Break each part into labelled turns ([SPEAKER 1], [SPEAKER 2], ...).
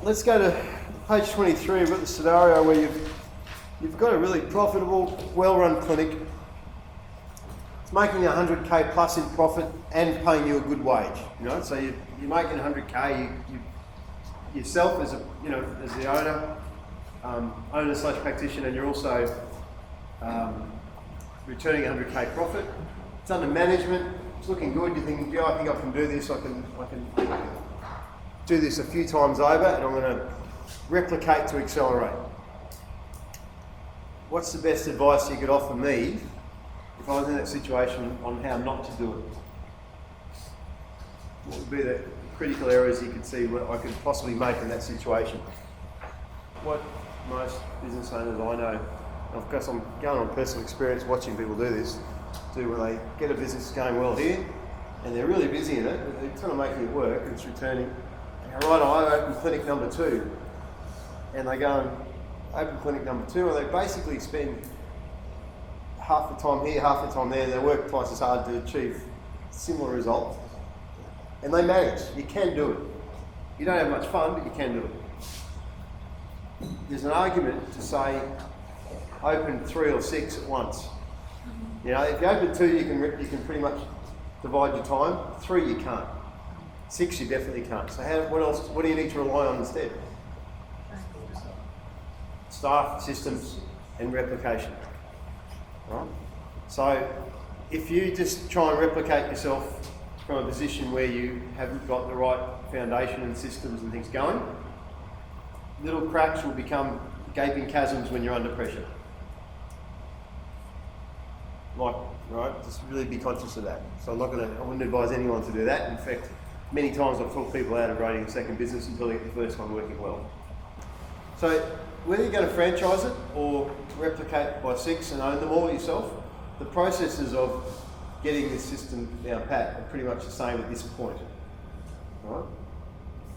[SPEAKER 1] let's go to page 23. We've got the scenario where you've got a really profitable, well-run clinic. It's making 100k plus in profit and paying you a good wage. So you're making 100k. You yourself as as the owner/slash practitioner, and you're also returning 100k profit. It's under management. It's looking good. You think, yeah, I think I can do this. I can do this a few times over, and I'm going to replicate to accelerate. What's the best advice you could offer me if I was in that situation on how not to do it? What would be the critical areas you could see what I could possibly make in that situation? What most business owners I know, and of course I'm going on personal experience watching people do this, do when they get a business going well here and they're really busy in it, but they're kind of making it work and it's returning. And right, I open clinic number 2, and they go and open clinic number 2, and they basically spend half the time here, half the time there, and they work twice as hard to achieve similar results. And they manage. You can do it. You don't have much fun, but you can do it. There's an argument to say open 3 or 6 at once. If you open 2, you can pretty much divide your time. 3 you can't. 6 you definitely can't. So what else? What do you need to rely on instead? Staff, systems, and replication. Right? So if you just try and replicate yourself from a position where you haven't got the right foundation and systems and things going, little cracks will become gaping chasms when you're under pressure. Just really be conscious of that. So I wouldn't advise anyone to do that. In fact, many times I've talked people out of running a second business until they get the first one working well. So whether you're going to franchise it or replicate by 6 and own them all yourself, the processes of getting this system down pat are pretty much the same at this point. Right?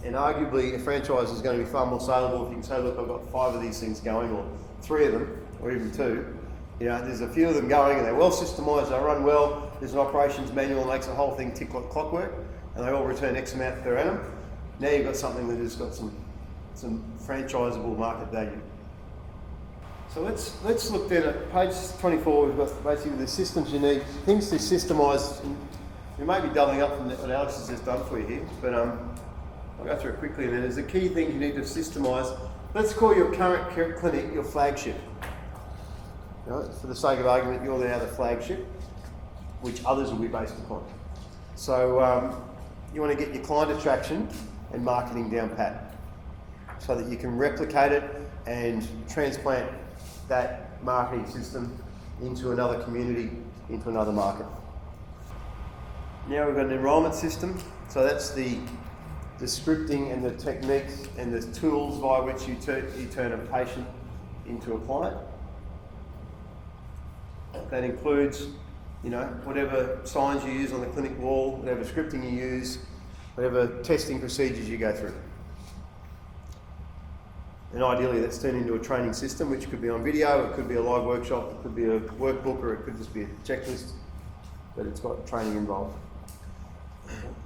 [SPEAKER 1] And arguably a franchise is going to be far more saleable if you can say, look, I've got 5 of these things going, or 3 of them, or even 2. There's a few of them going and they're well systemised, they run well, there's an operations manual that makes the whole thing tick like clockwork, and they all return X amount per annum. Now you've got something that has got some franchisable market value. So let's look then at page 24. We've got basically the systems you need, things to systemise. You may be doubling up from what Alex has just done for you here, but I'll go through it quickly. And then there's a key thing you need to systemise. Let's call your current clinic your flagship. For the sake of argument, you're now the flagship, which others will be based upon. So you want to get your client attraction and marketing down pat, so that you can replicate it and transplant that marketing system into another community, into another market. Now we've got an enrolment system. So that's the scripting and the techniques and the tools via which you turn a patient into a client. That includes, whatever signs you use on the clinic wall, whatever scripting you use, whatever testing procedures you go through. And ideally that's turned into a training system, which could be on video, it could be a live workshop, it could be a workbook, or it could just be a checklist, but it's got training involved.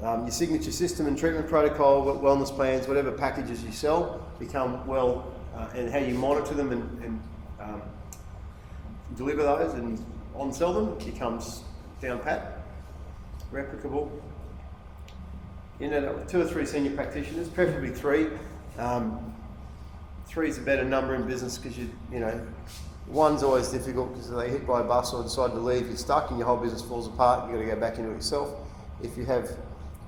[SPEAKER 1] Your signature system and treatment protocol, wellness plans, whatever packages you sell become and how you monitor them and deliver those and on-sell them becomes down pat, replicable. 2 or 3 senior practitioners, preferably 3. 3 is a better number in business because one's always difficult because if they hit by a bus or decide to leave, you're stuck and your whole business falls apart. You've got to go back into it yourself. If you have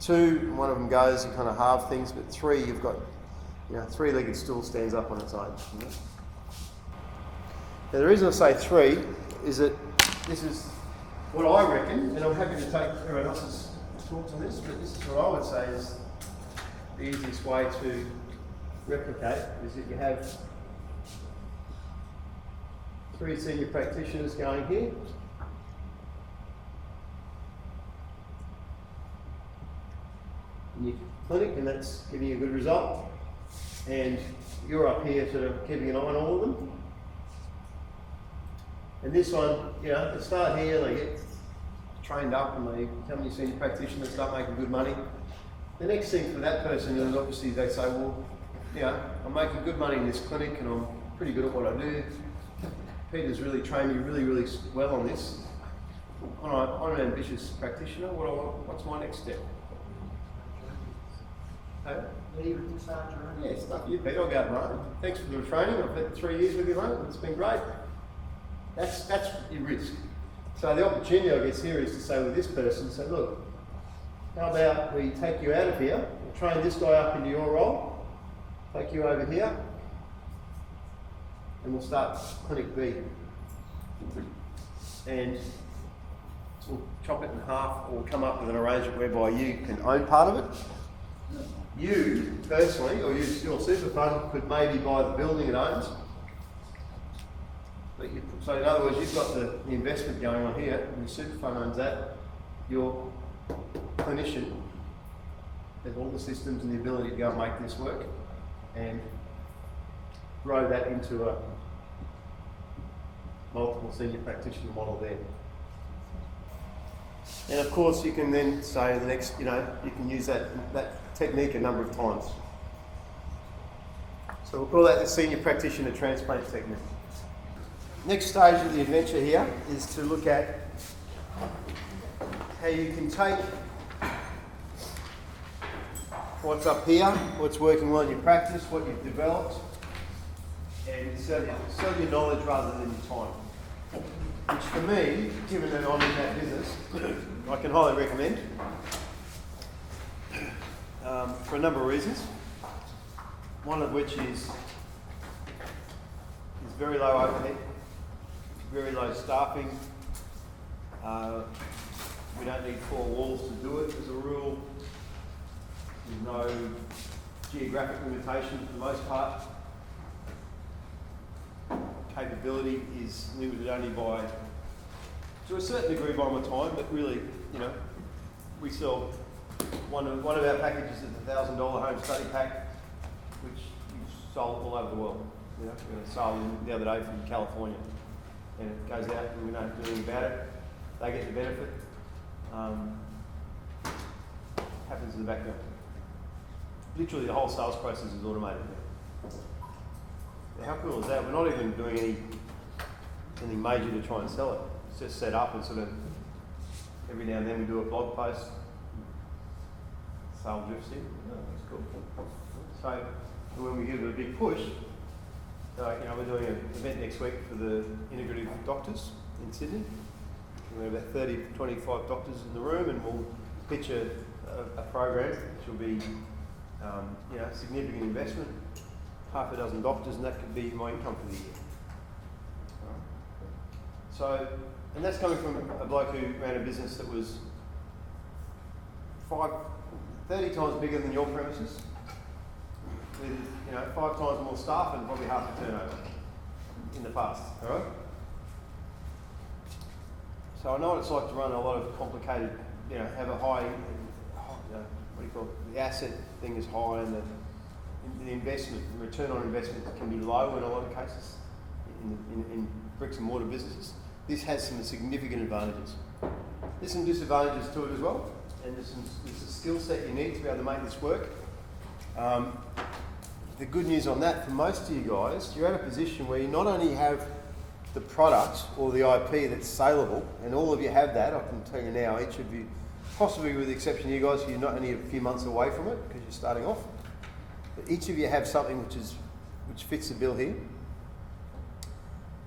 [SPEAKER 1] 2 and one of them goes, you kind of halve things, but 3, you've got 3-legged stool stands up on its own. Now the reason I say 3 is that this is what I reckon, and I'm happy to take everyone else's thoughts on this, but this is what I would say is the easiest way to replicate is that you have 3 senior practitioners going here. In your clinic, and that's giving you a good result. And you're up here sort of keeping an eye on all of them. And this one, they start here, they get trained up and they become your senior practitioner, start making good money. The next thing for that person is obviously they say, well, I'm making good money in this clinic and I'm pretty good at what I do. Peter's really trained me really well on this. I'm an ambitious practitioner. What's my next step? Hey?
[SPEAKER 2] Leave and start your own.
[SPEAKER 1] Yeah, stuff you, Pete. I'll go, mate. Thanks for the training. I've had 3 years with you, mate. It's been great. That's your risk. So the opportunity, I guess, here is to say with this person, say, look, how about we take you out of here, we'll train this guy up into your role, take you over here, and we'll start Clinic B. And we'll chop it in half or come up with an arrangement whereby you can own part of it. You, personally, or your super fund could maybe buy the building it owns. So in other words, you've got the investment going on here, and your super fund owns that. Your clinician has all the systems and the ability to go and make this work and grow that into a multiple senior practitioner model there. And of course, you can then say the next, you can use that technique a number of times. So we'll call that the senior practitioner transplant technique. Next stage of the adventure here is to look at how you can take what's up here, what's working well in your practice, what you've developed, and sell your knowledge rather than your time. Which for me, given that I'm in that business, I can highly recommend for a number of reasons. One of which is very low overhead, very low staffing. We don't need 4 walls to do it as a rule. There's no geographic limitation for the most part. Capability is limited only by, to a certain degree, by my time, but really, we sell one of our packages is a $1,000 home study pack, which you've sold all over the world. We had a sale the other day from California, and it goes out and we don't do anything about it. They get the benefit. Happens in the background. Literally the whole sales process is automated now. How cool is that? We're not even doing anything major to try and sell it. It's just set up and sort of every now and then we do a blog post. Sale drifts in. Oh, that's cool. So when we give it a big push, we're doing an event next week for the integrative doctors in Sydney. We have about 30, 25 doctors in the room, and we'll pitch a program which will be significant investment, half a dozen doctors, and that could be my income for the year. So, and that's coming from a bloke who ran a business that was 30 times bigger than your premises, with 5 times more staff and probably half the turnover in the past. All right. So I know what it's like to run a lot of complicated, have a high, the asset thing is high, and the investment, the return on investment can be low in a lot of cases in bricks and mortar businesses. This has some significant advantages. There's some disadvantages to it as well, and there's a skill set you need to be able to make this work. The good news on that, for most of you guys, you're at a position where you not only have the product or the IP that's saleable, and all of you have that, I can tell you now, each of you, possibly with the exception of you guys, you're not only a few months away from it because you're starting off, but each of you have something which fits the bill here.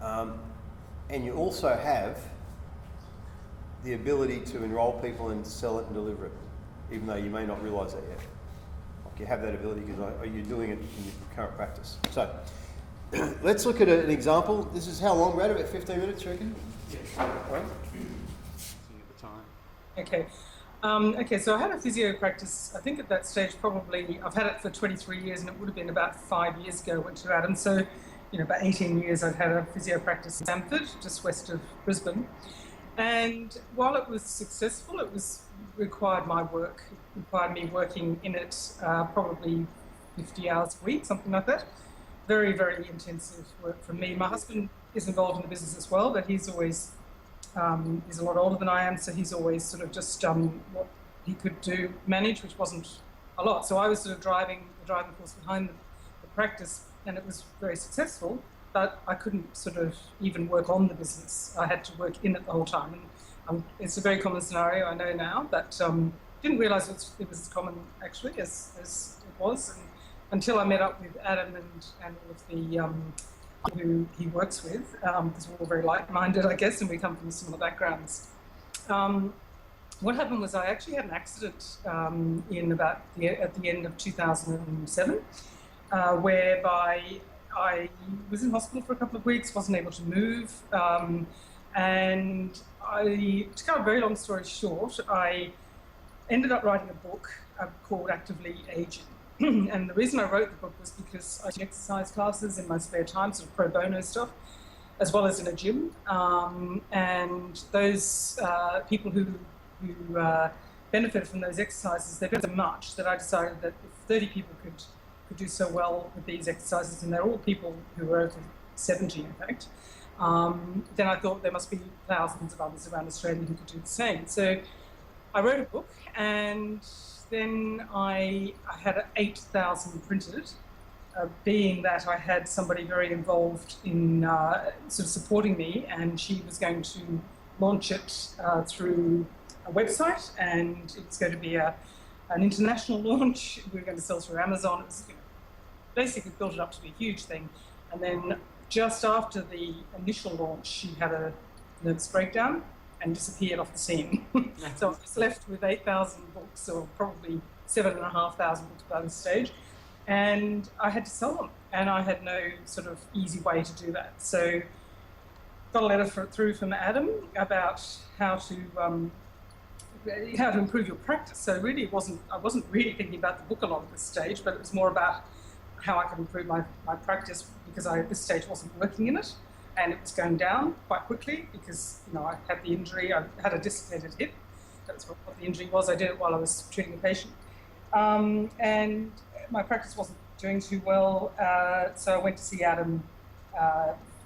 [SPEAKER 1] And you also have the ability to enrol people and sell it and deliver it, even though you may not realise that yet. You have that ability because you're doing it in your current practice. So let's look at an example. This is how long, Brad? About 15 minutes, you reckon?
[SPEAKER 3] Yes.
[SPEAKER 1] Right.
[SPEAKER 3] Okay. So I had a physio practice, I think at that stage probably, I've had it for 23 years and it would have been about 5 years ago I went to Adam. So, about 18 years I'd had a physio practice in Stamford, just west of Brisbane. And while it was successful, it required my work. It required me working in it probably 50 hours a week, something like that. Very, very intensive work for me. My husband is involved in the business as well, but he's always, he's a lot older than I am, so he's always sort of just what he could manage, which wasn't a lot. So I was sort of driving the force behind practice, and it was very successful, but I couldn't sort of even work on the business. I had to work in it the whole time. And it's a very common scenario, I know now, but didn't realise it was as common actually as it was, and until I met up with Adam and all of the who he works with, because we're all very like-minded, I guess, and we come from similar backgrounds. What happened was I actually had an accident at the end of 2007, whereby I was in hospital for a couple of weeks, wasn't able to move, and to cut a very long story short, I ended up writing a book called Actively Aging. And the reason I wrote the book was because I do exercise classes in my spare time, sort of pro bono stuff, as well as in a gym. And those people who benefited from those exercises, they benefited so much that I decided that if 30 people could do so well with these exercises, and they're all people who were over 70 in fact, then I thought there must be thousands of others around Australia who could do the same. So I wrote a book, and then I had 8,000 printed, being that I had somebody very involved in sort of supporting me, and she was going to launch it through a website, and it was going to be an international launch. We were going to sell through Amazon. It was basically built it up to be a huge thing. And then just after the initial launch, she had a nervous breakdown and disappeared off the scene. So I was left with 8,000 books, or probably 7,500 books by this stage, and I had to sell them, and I had no sort of easy way to do that. So got a letter through from Adam about how to improve your practice. So really I wasn't really thinking about the book a lot at this stage, but it was more about how I could improve my practice, because I at this stage wasn't working in it. And it was going down quite quickly because, I had the injury. I had a dislocated hip. That's what the injury was. I did it while I was treating a patient. And my practice wasn't doing too well. So I went to see Adam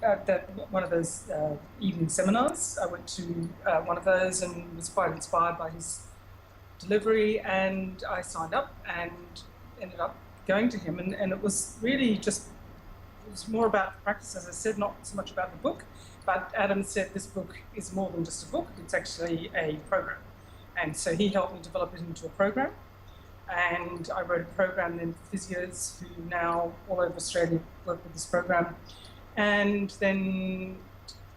[SPEAKER 3] at one of those evening seminars. I went to one of those and was quite inspired by his delivery. And I signed up and ended up going to him. And it was really just... It was more about the practice, as I said, not so much about the book. But Adam said this book is more than just a book, it's actually a program. And so he helped me develop it into a program. And I wrote a program then for physios who now all over Australia work with this program. And then,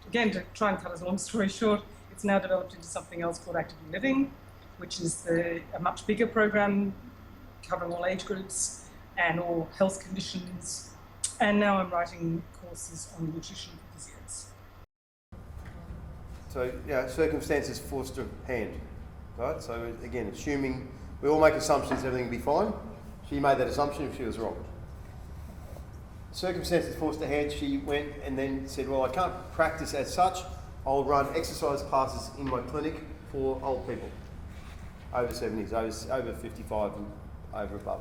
[SPEAKER 3] again, to try and cut a long story short, it's now developed into something else called Actively Living, which is a much bigger program covering all age groups and all health conditions. And now I'm writing courses on nutrition for physios.
[SPEAKER 1] So, circumstances forced a hand, right? So again, assuming, we all make assumptions everything will be fine. She made that assumption if she was wrong. Circumstances forced a hand, she went and then said, well, I can't practice as such. I'll run exercise classes in my clinic for old people, over 70s, over 55 and over above.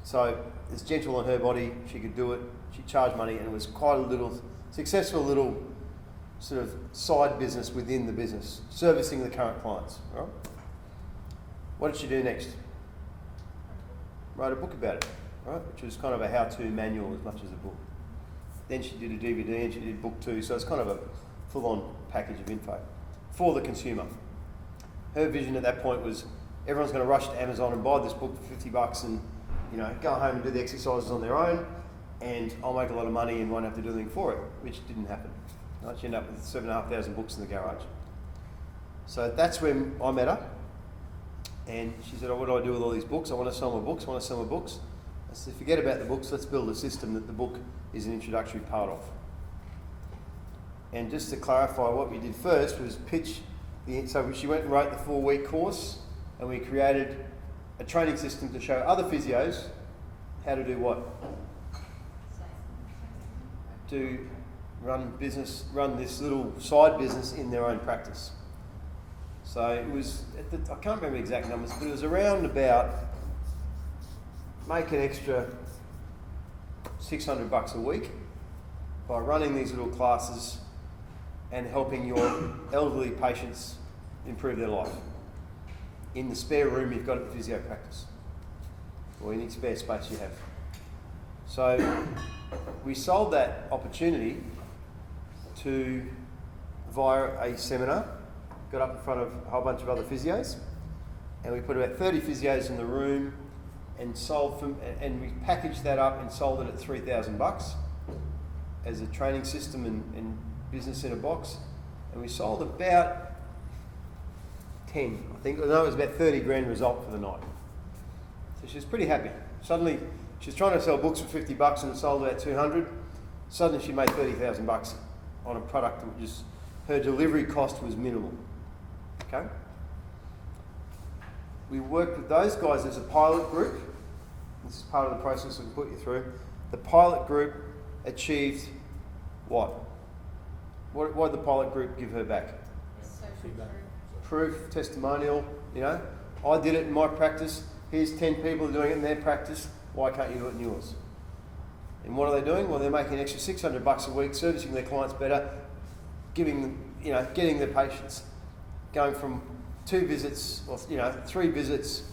[SPEAKER 1] So it's gentle on her body, she could do it, she charged money, and it was quite a successful little sort of side business within the business, servicing the current clients, right? What did she do next? Wrote a book about it, right? Which was kind of a how-to manual as much as a book. Then she did a DVD and she did book 2, so it's kind of a full-on package of info for the consumer. Her vision at that point was everyone's going to rush to Amazon and buy this book for $50 and go home and do the exercises on their own, and I'll make a lot of money and won't have to do anything for it, which didn't happen. Right? She ended up with 7,500 books in the garage. So that's when I met her, and she said, what do I do with all these books? I want to sell my books, I said, forget about the books, let's build a system that the book is an introductory part of. And just to clarify, what we did first was pitch so she went and wrote the 4-week course, and we created a training system to show other physios how to do what? To run this little side business in their own practice. So it was, I can't remember exact numbers, but it was around about make an extra $600 a week by running these little classes and helping your elderly patients improve their life. In the spare room you've got at the physio practice, or any spare space you have. So we sold that opportunity via a seminar, got up in front of a whole bunch of other physios, and we put about 30 physios in the room and and we packaged that up and sold it at $3,000 as a training system and business in a box. And we sold about 10, I think. No, it was about 30 grand result for the night. So she was pretty happy. Suddenly, she was trying to sell books for $50 and it sold about 200. Suddenly she made $30,000 on a product that just, her delivery cost was minimal. Okay? We worked with those guys as a pilot group. This is part of the process we put you through. The pilot group achieved what? What did the pilot group give her back?
[SPEAKER 4] Social
[SPEAKER 1] Proof, testimonial, you know. I did it in my practice. Here's 10 people doing it in their practice. Why can't you do it in yours? And what are they doing? Well, they're making an extra $600 a week, servicing their clients better, giving them, you know, getting their patients, going from 2 visits or 3 visits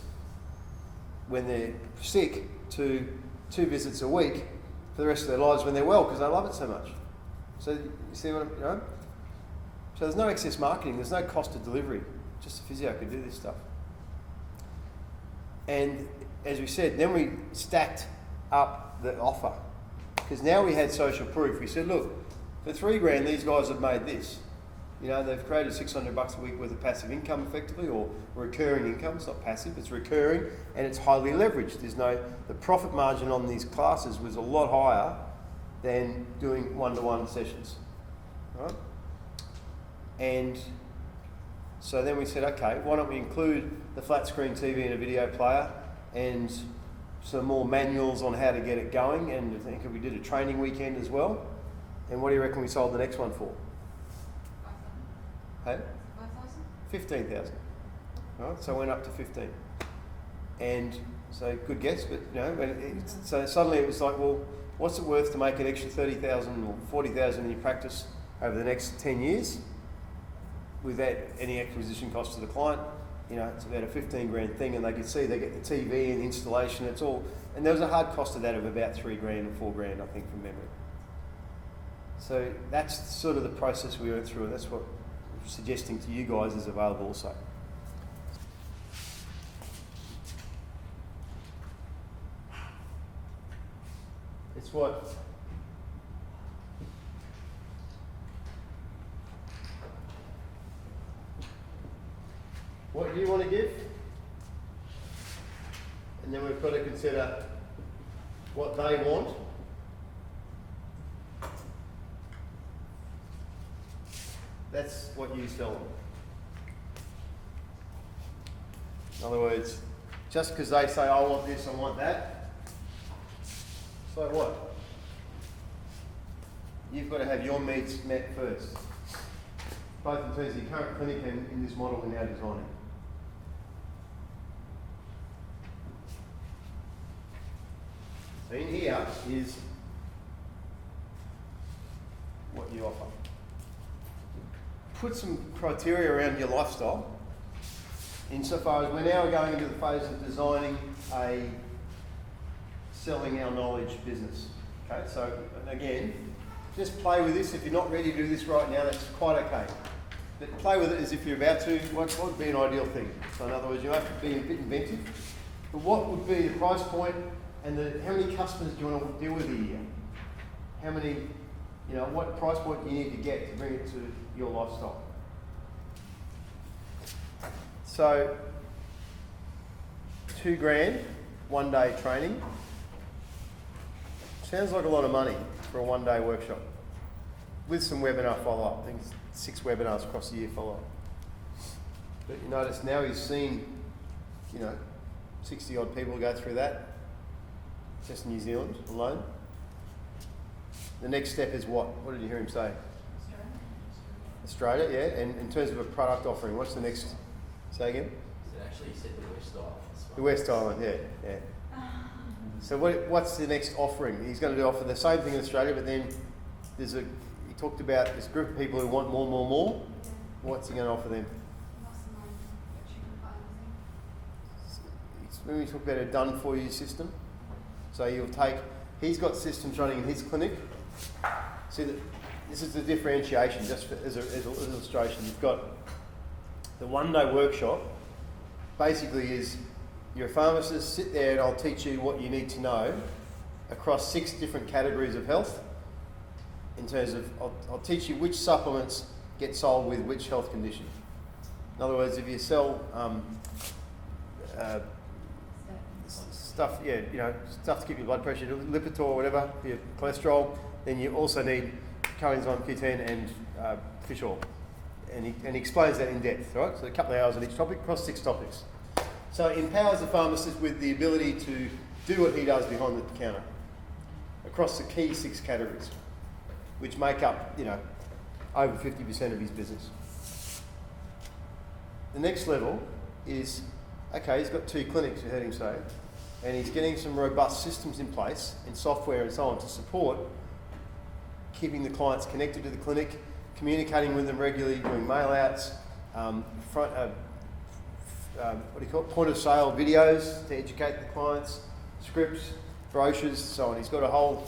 [SPEAKER 1] when they're sick to 2 visits a week for the rest of their lives when they're well, because they love it so much. So you see what I'm. So there's no excess marketing, there's no cost of delivery. Just a physio could do this stuff. And as we said, then we stacked up the offer, because now we had social proof. We said, look, for $3 grand, these guys have made this. You know, they've created $600 a week worth of passive income effectively, or recurring income. It's not passive, it's recurring, and it's highly leveraged. The profit margin on these classes was a lot higher than doing one-to-one sessions, right? And so then we said, okay, why don't we include the flat screen TV and a video player and some more manuals on how to get it going, and I think we did a training weekend as well. And what do you reckon we sold the next one for?
[SPEAKER 4] 5,000.
[SPEAKER 1] Hey? 15,000. Right, so it went up to 15. And so good guess, but you know, so suddenly it was like, well, what's it worth to make an extra 30,000 or 40,000 in your practice over the next 10 years without any acquisition cost to the client? You know, it's about a 15 grand thing, and they could see they get the TV and the installation, it's all, and there was a hard cost of that of about 3 grand or 4 grand, I think, from memory. So that's sort of the process we went through, and that's what we're suggesting to you guys is available also. It's what? What do you want to give? And then we've got to consider what they want. That's what you sell them. In other words, just because they say, I want this, I want that, so what? You've got to have your needs met first, both in terms of your current clinic and in this model we're now designing. So in here is what you offer. Put some criteria around your lifestyle, insofar as we're now going into the phase of designing a selling our knowledge business. Okay, so again, just play with this. If you're not ready to do this right now, that's quite okay. But play with it as if you're about to. What would be an ideal thing? So in other words, you have to be a bit inventive. But what would be the price point, and how many customers do you want to deal with a year? How many, you know, what price point do you need to get to bring it to your lifestyle? So, $2 grand, 1 day training. Sounds like a lot of money for a 1 day workshop with some webinar follow-up. I think it's 6 webinars across the year follow-up. But you notice now he's seen, 60 odd people go through that, just New Zealand alone. The next step is what? What did you hear him say? Australia, yeah. And in terms of a product offering, what's the next? Say again?
[SPEAKER 5] Actually, he said the West Island.
[SPEAKER 1] The West Island, yeah. So what's the next offering? He's going to offer the same thing in Australia, but then he talked about this group of people who want more. What's he going to offer them? When we talk about a done-for-you system, so he's got systems running in his clinic. See, this is the differentiation, just as an illustration. You've got the one-day workshop, basically is you're a pharmacist, sit there and I'll teach you what you need to know across 6 different categories of health. In terms of, I'll teach you which supplements get sold with which health condition. In other words, if you sell stuff, stuff to keep your blood pressure, Lipitor or whatever, your cholesterol, then you also need coenzyme Q10 and fish oil. And he explains that in depth, right? So a couple of hours on each topic, across 6 topics. So it empowers the pharmacist with the ability to do what he does behind the counter, across the key 6 categories, which make up, over 50% of his business. The next level is, okay, he's got 2 clinics, you heard him say, and he's getting some robust systems in place and software and so on to support keeping the clients connected to the clinic, communicating with them regularly, doing mail outs, point of sale videos to educate the clients, scripts, brochures, so on. He's got a whole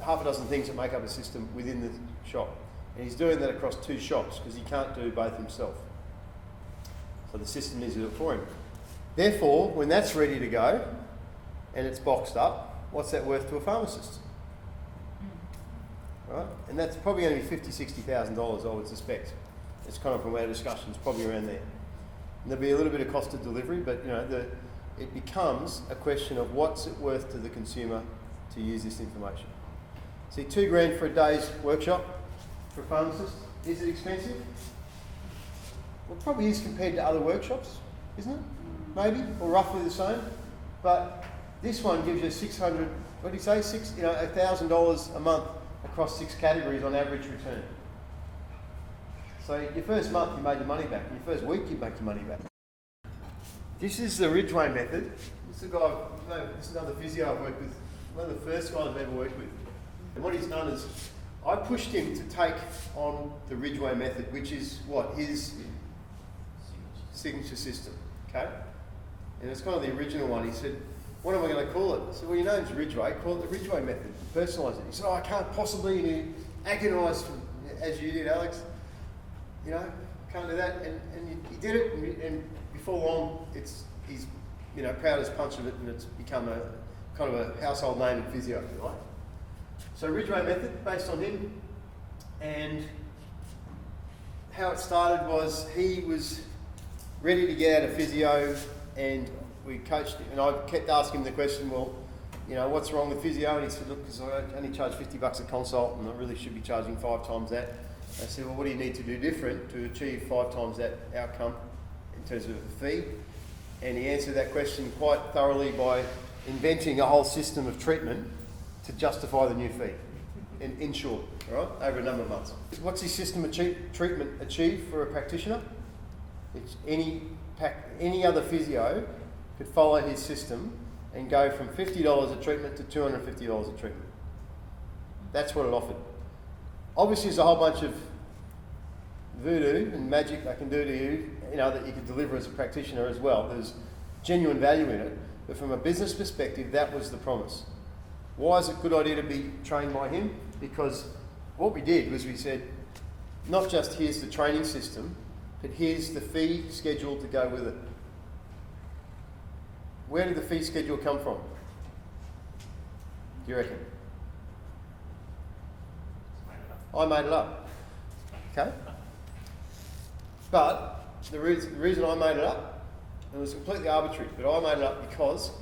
[SPEAKER 1] half a dozen things that make up a system within the shop. And he's doing that across 2 shops because he can't do both himself. So the system needs to do it for him. Therefore, when that's ready to go and it's boxed up, what's that worth to a pharmacist? Right? And that's probably going to be $50,000-$60,000, I would suspect. It's kind of from our discussions, probably around there. And there'll be a little bit of cost of delivery, but it becomes a question of what's it worth to the consumer to use this information. See, $2,000 for a day's workshop for a pharmacist. Is it expensive? Well, it probably is compared to other workshops, isn't it? Maybe, or roughly the same. But this one gives you $1,000 a month across 6 categories on average return. So your first month you made your money back, your first week you make your money back. This is the Ridgway method. This is a guy, this is another physio I've worked with, one of the first guys I've ever worked with. And what he's done is, I pushed him to take on the Ridgway method, which is his signature system, okay? And it's kind of the original one. He said, what am I going to call it? I said, well, your name's Ridgway, call it the Ridgway method, personalise it. He said, I can't possibly, and he agonised, as you did, Alex, can't do that. And he did it, and before long, he's proud as punch of it, and it's become a kind of a household name in physio, if you like. So Ridgway method, based on him, and how it started was he was ready to get out of physio, and we coached him, and I kept asking him the question, well, what's wrong with physio? And he said, look, because I only charge $50 a consult, and I really should be charging 5 times that. I said, well, what do you need to do different to achieve 5 times that outcome in terms of the fee? And he answered that question quite thoroughly by inventing a whole system of treatment to justify the new fee, in short, all right, over a number of months. What's his system of treatment achieve for a practitioner? It's any other physio could follow his system and go from $50 a treatment to $250 a treatment. That's what it offered. Obviously, there's a whole bunch of voodoo and magic they can do to you, that you can deliver as a practitioner as well. There's genuine value in it, but from a business perspective, that was the promise. Why is it a good idea to be trained by him? Because what we did was we said, not just here's the training system, but here's the fee schedule to go with it. Where did the fee schedule come from? Do you reckon? I made it up. Okay? But the reason I made it up, it was completely arbitrary, but I made it up because,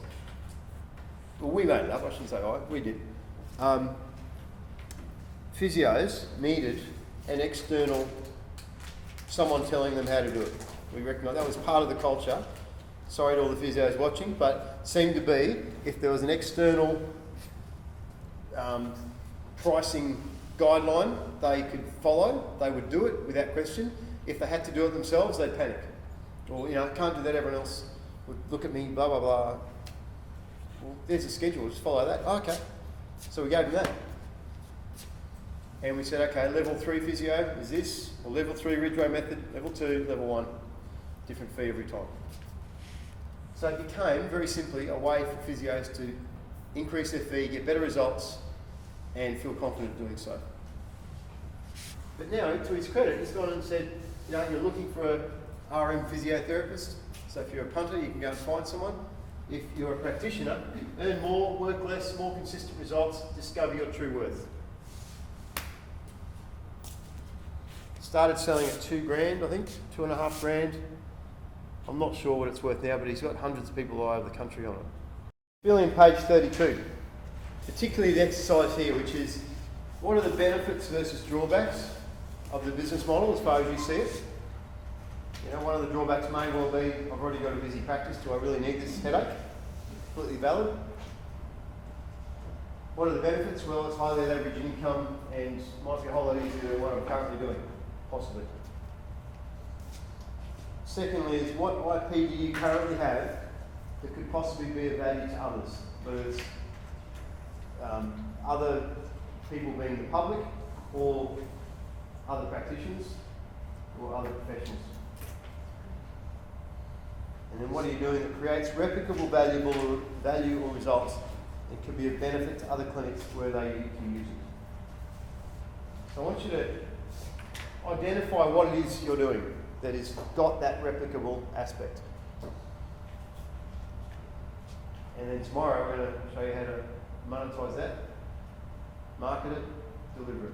[SPEAKER 1] we made it up, I shouldn't say we did. Physios needed an external, someone telling them how to do it. We recognise that was part of the culture. Sorry to all the physios watching, but seemed to be, if there was an external pricing guideline they could follow, they would do it without question. If they had to do it themselves, they'd panic. Or, can't do that, everyone else would look at me, blah, blah, blah. Well, there's a schedule, just follow that. Oh, okay. So we gave them that. And we said, okay, level 3 physio is this, or level 3 Ridgway method, level 2, level 1, different fee every time. So it became, very simply, a way for physios to increase their fee, get better results, and feel confident doing so. But now, to his credit, he's gone and said, you know, you're looking for a RM physiotherapist. So if you're a punter, you can go and find someone. If you're a practitioner, earn more, work less, more consistent results, discover your true worth. Started selling at $2,000, I think, $2,500. I'm not sure what it's worth now, but he's got hundreds of people all over the country on it. Feeling page 32, particularly the exercise here, which is what are the benefits versus drawbacks of the business model as far as you see it? You know, one of the drawbacks may well be, I've already got a busy practice, do I really need this headache? Completely valid. What are the benefits? Well, it's highly leveraged income and might be a whole lot easier than what I'm currently doing, possibly. Secondly is what IP do you currently have that could possibly be of value to others, whether it's other people being the public or other practitioners or other professionals. And then what are you doing that creates replicable value or results that can be of benefit to other clinics where they can use it. So I want you to identify what it is you're doing that has got that replicable aspect. And then tomorrow I'm going to show you how to monetize that, market it, deliver it.